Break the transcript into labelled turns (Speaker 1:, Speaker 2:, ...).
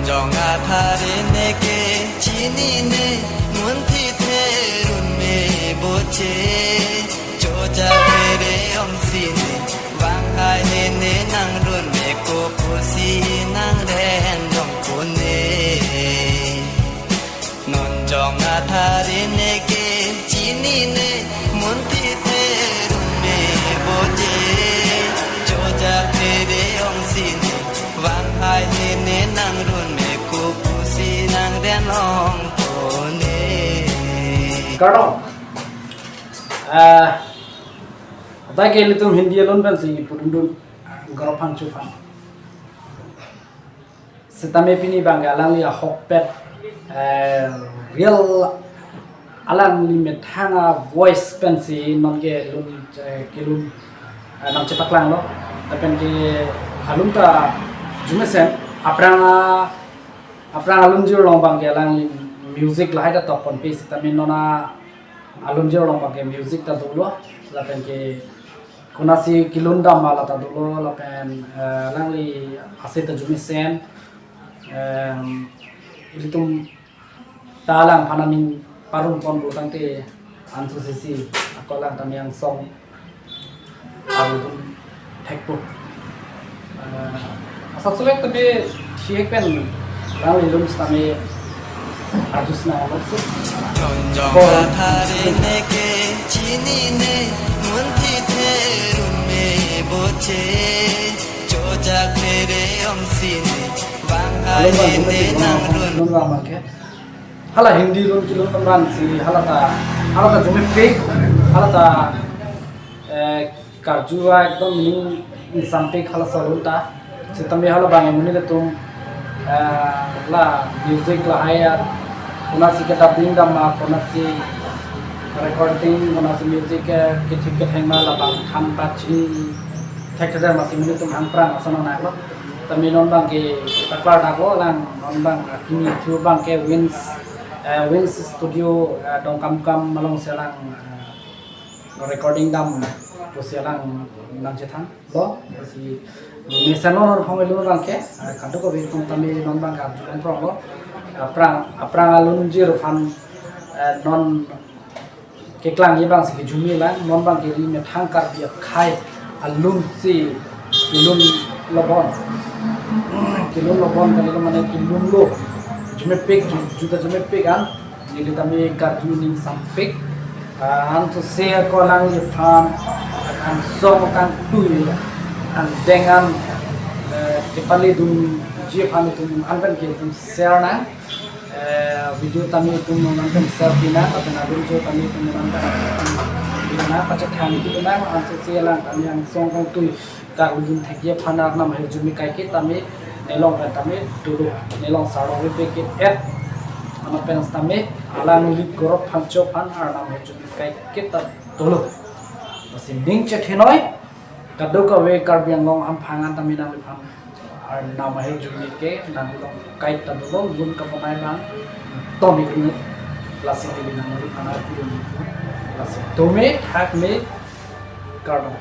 Speaker 1: 정아타리 내게 지니네 문티테룬메 보체 조자베레 엄시네 왕하이네 낭룬메 꼬푸시 낭렌 정포네 넌 정아타리 내게 지니네 문티테룬메 보체 조자베레 엄시네 왕하이네 낭룬메 꼬푸시 낭렌 정포네
Speaker 2: Karong Tadi kita lihat Hindi alun pensi purundun garopang cupan. Setame pini bang alang liya hokpet real alang li methanga voice pensi non ke lun kelun nam cetak lang lo. Tapi ke alun ta jumesen aprang alun jiro long bang ke alang li music lah ada topon pe setame nona alun jiro long bang ke music ta dulu. Lapen ke kunasi kilunda mala ta dulu lapen langli asit ta jumisen ilitum talang panamin parung pon bulutang te antu sisi akolang tam yang song alutum tekpo asal sulek tapi siek pen langli lum stame ajus na maksud
Speaker 1: 정정아타리 내게 지니네 문티테룬메 보체 조작베레 엄시네 왕하이네 낭룬
Speaker 2: hala Hindi lun kilun tamran si halata jume fake halata karjua ekdom mining sampai hala salunta setame hala bang muni tum la music la hayat kunasi kita bindam ma kunasi recording kunasi music ke hengma la bang tham pa chin thekada masih muni tum hang prang asana nak lo tami non bang ke takwa nak lo lang non bang kini tu bang ke wins studio dong kam malong selang recording dam to selang nang jethan lo si misalnya non phong elu bang ke kanto ko be tum tami non bang ka jukan prong lo aprang alun jiro fan non keklang ye bang si jumi la non bang ke ri me thangkar dia khai alun si kilun lobon kali ko mane kilun lo jume pek juta jume pek an ini tami karjuning sampek an to se ko lang ye fan an so kan tu an dengan kepali dum je fan tum anban ke tum share na video tami tum nonton share pina atau nabun jo tami tum nonton pina pacak thang itu na an to se lang tami ang song kong tu ka ujun thekye phana nam he jumi kai ke tami nelong ka tami dulu nelong saro be ke et ama pens tami alang lit gorop phangcho phan ar nam he jumi kai ke ta dulu masih ning che thenoi kadok we karbiang long am phangan tami nang phang ar nam he jumi ke nang long kai ta dulu gun ka panai bang tomi kini klasik di nang phana ku klasik tome hak me karno